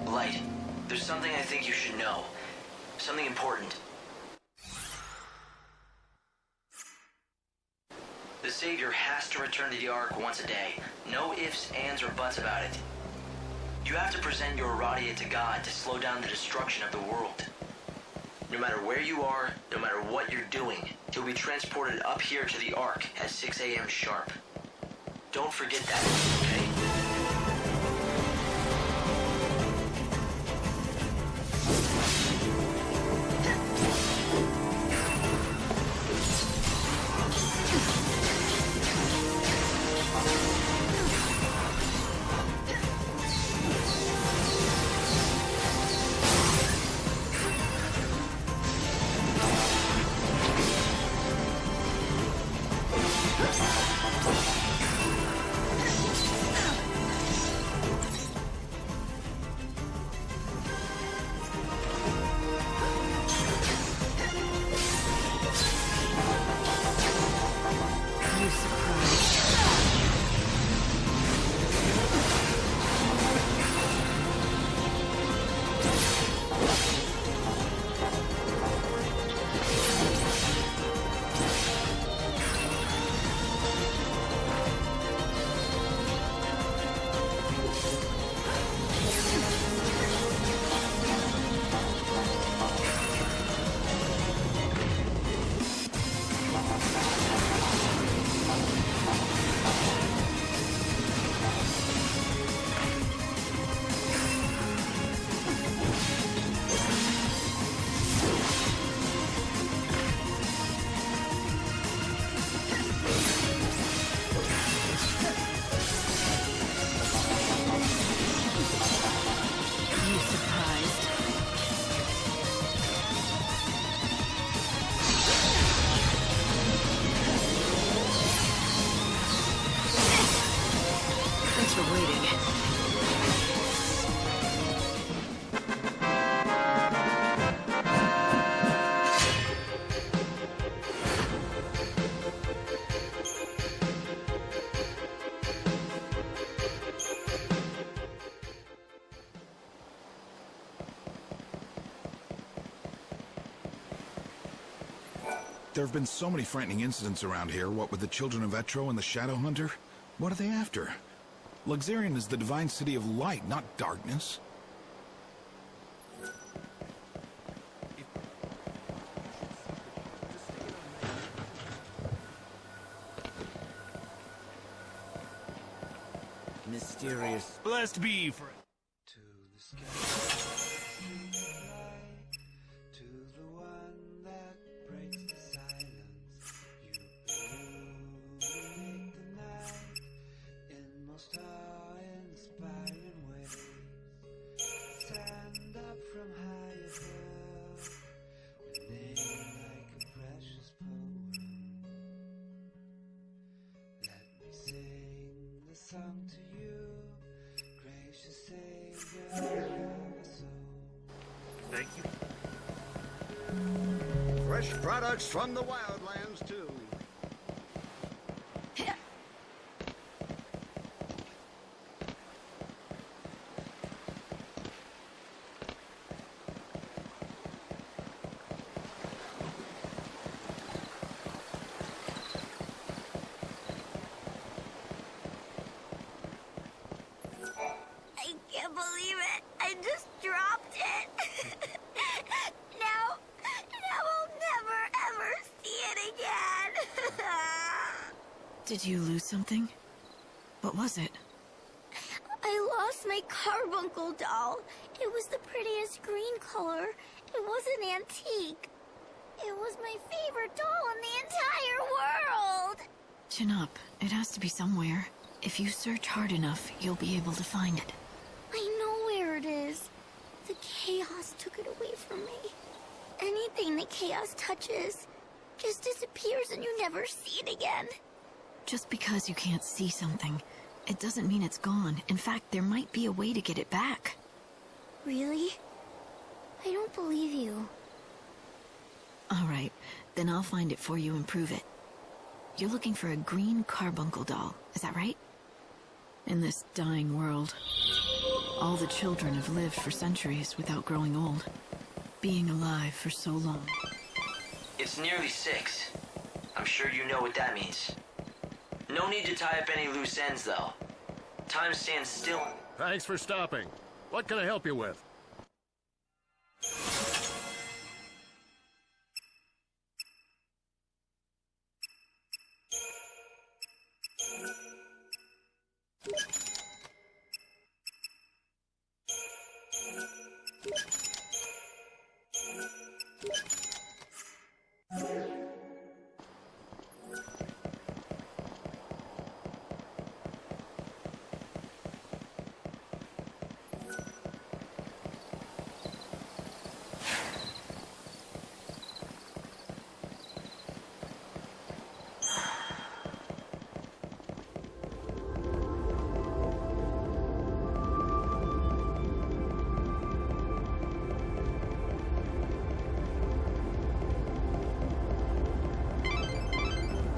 Light, there's something I think you should know. Something important. The Savior has to return to the Ark once a day. No ifs, ands, or buts about it. You have to present your Aradia to God to slow down the destruction of the world. No matter where you are, no matter what you're doing, you'll be transported up here to the Ark at 6 a.m. sharp. Don't forget that, okay? There have been so many frightening incidents around here, what with the Children of Etro and the Shadow Hunter. What are they after? Luxerion is the divine city of light, not darkness. Mysterious. Blessed be for To the sky, to the one that breaks the silence. You illuminate the night in most awe-inspiring ways. Stand up from high above, with name like a precious poem. Let me sing the song to you, gracious Savior of my soul. Thank you. Fresh products from the wildlands, too. I can't believe it. I just dropped it. now I'll never ever see it again. Did you lose something? What was it? I lost my carbuncle doll. It was the prettiest green color. It was an antique. It was my favorite doll in the entire world. Chin up. It has to be somewhere. If you search hard enough, you'll be able to find it. I know where it is. The chaos took it away from me. Anything the chaos touches just disappears and you never see it again. Just because you can't see something, it doesn't mean it's gone. In fact, there might be a way to get it back. Really? I don't believe you. All right, then I'll find it for you and prove it. You're looking for a green carbuncle doll, is that right? In this dying world, all the children have lived for centuries without growing old, being alive for so long. It's nearly 6. I'm sure you know what that means. No need to tie up any loose ends, though. Time stands still. Thanks for stopping. What can I help you with?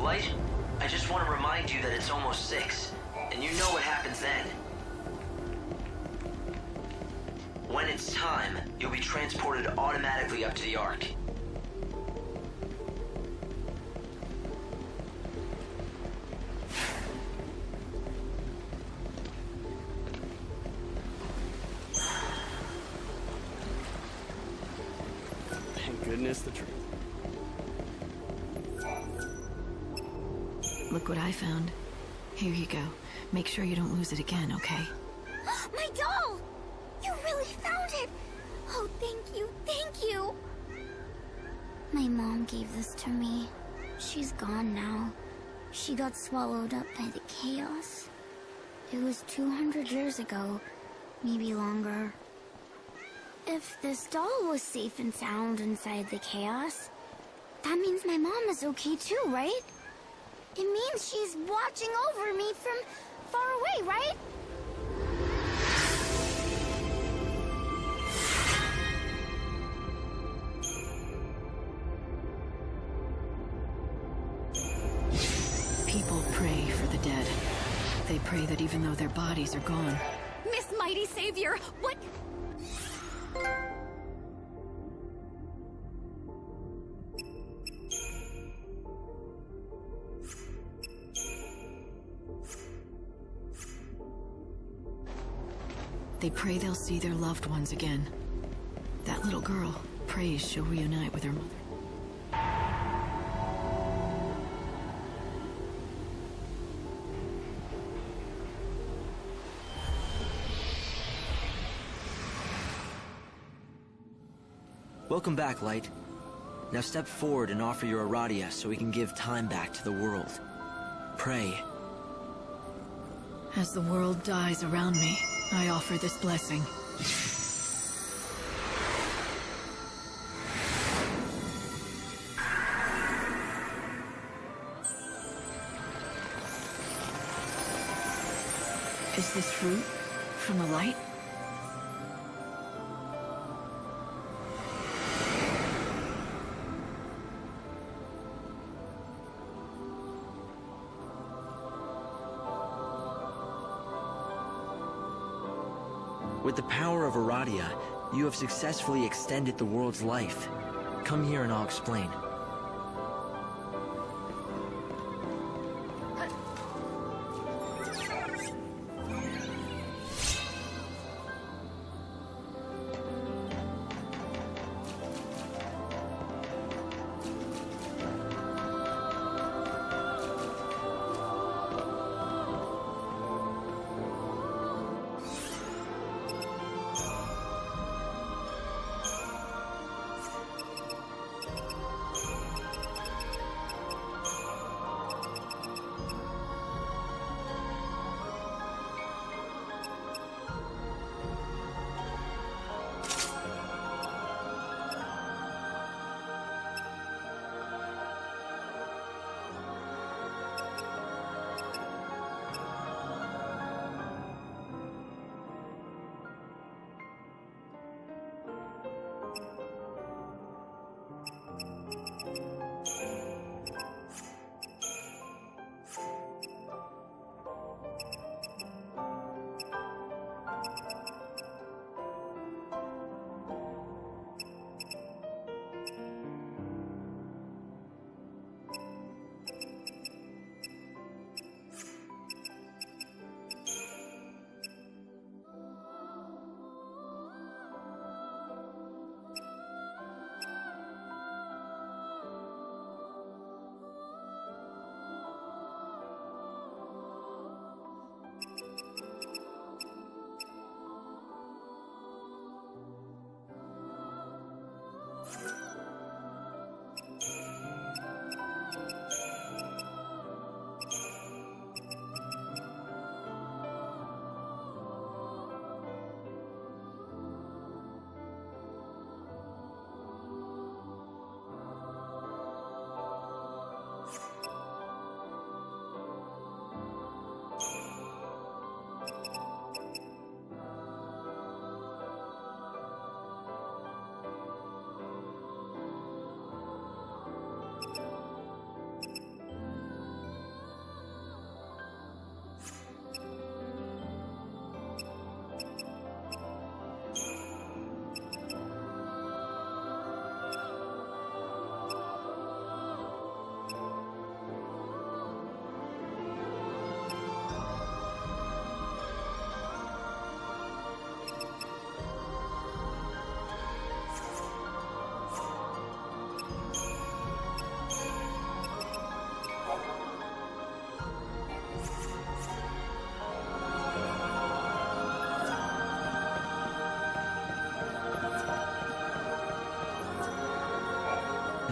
Light, I just want to remind you that it's almost 6, and you know what happens then. When it's time, you'll be transported automatically up to the Ark. Thank goodness the truth. Look what I found. Here you go. Make sure you don't lose it again, okay? My doll! You really found it! Oh, thank you, thank you! My mom gave this to me. She's gone now. She got swallowed up by the chaos. It was 200 years ago, maybe longer. If this doll was safe and sound inside the chaos, that means my mom is okay too, right? It means she's watching over me from far away, right? People pray for the dead. They pray that even though their bodies are gone... Miss Mighty Savior, what... They pray they'll see their loved ones again. That little girl prays she'll reunite with her mother. Welcome back, Light. Now step forward and offer your Aradia so we can give time back to the world. Pray. As the world dies around me, I offer this blessing. Is this fruit from the light? With the power of Aradia, you have successfully extended the world's life. Come here and I'll explain.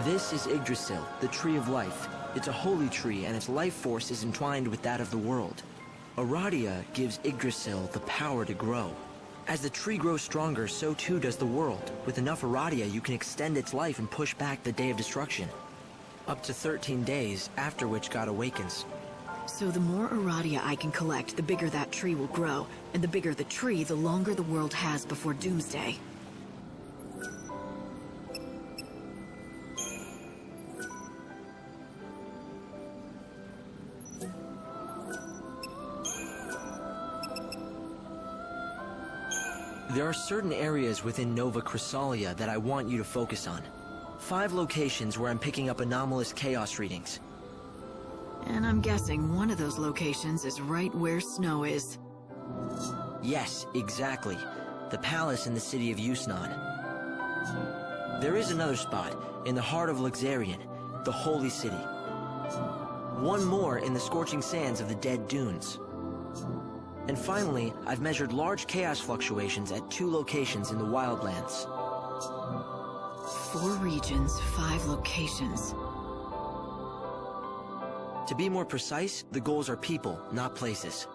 This is Yggdrasil, the Tree of Life. It's a holy tree, and its life force is entwined with that of the world. Aradia gives Yggdrasil the power to grow. As the tree grows stronger, so too does the world. With enough Aradia, you can extend its life and push back the Day of Destruction. Up to 13 days, after which God awakens. So the more Aradia I can collect, the bigger that tree will grow. And the bigger the tree, the longer the world has before Doomsday. There are certain areas within Nova Chrysalia that I want you to focus on. 5 locations where I'm picking up anomalous chaos readings. And I'm guessing one of those locations is right where Snow is. Yes, exactly. The palace in the city of Yusnan. There is another spot, in the heart of Luxarian, the Holy City. One more in the scorching sands of the Dead Dunes. And finally, I've measured large chaos fluctuations at 2 locations in the Wildlands. 4 regions, 5 locations. To be more precise, the goals are people, not places.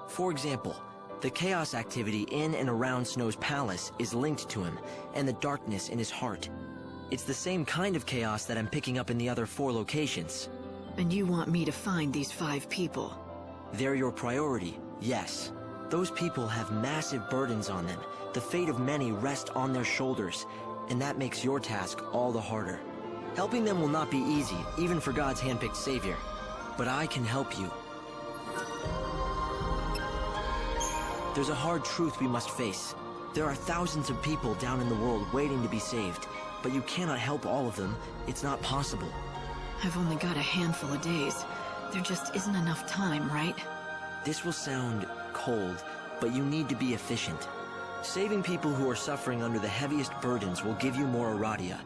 For example, the chaos activity in and around Snow's palace is linked to him, and the darkness in his heart. It's the same kind of chaos that I'm picking up in the other 4 locations. And you want me to find these 5 people? They're your priority, yes. Those people have massive burdens on them. The fate of many rests on their shoulders, and that makes your task all the harder. Helping them will not be easy, even for God's handpicked savior. But I can help you. There's a hard truth we must face. There are thousands of people down in the world waiting to be saved, but you cannot help all of them. It's not possible. I've only got a handful of days. There just isn't enough time, right? This will sound cold, but you need to be efficient. Saving people who are suffering under the heaviest burdens will give you more Aradia,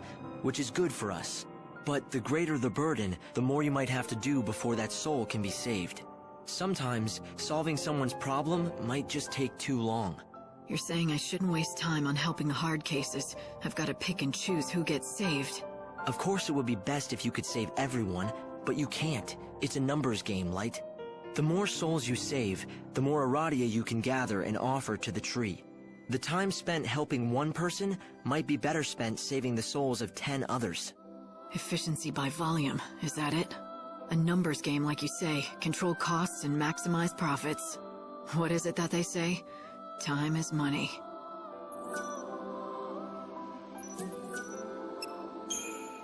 which is good for us. But the greater the burden, the more you might have to do before that soul can be saved. Sometimes, solving someone's problem might just take too long. You're saying I shouldn't waste time on helping the hard cases. I've got to pick and choose who gets saved. Of course it would be best if you could save everyone, but you can't. It's a numbers game, Light. The more souls you save, the more Aradia you can gather and offer to the tree. The time spent helping one person might be better spent saving the souls of 10 others. Efficiency by volume, is that it? A numbers game, like you say. Control costs and maximize profits. What is it that they say? Time is money.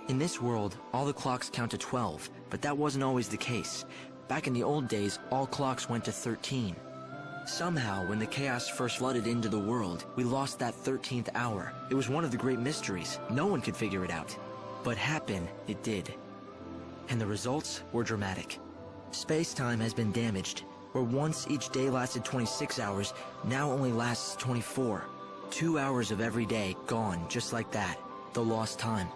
In this world, all the clocks count to 12, but that wasn't always the case. Back in the old days, all clocks went to 13. Somehow, when the chaos first flooded into the world, we lost that 13th hour. It was one of the great mysteries. No one could figure it out. But happen, it did. And the results were dramatic. Space-time has been damaged. Where once each day lasted 26 hours, now only lasts 24. 2 hours of every day gone just like that. The lost time.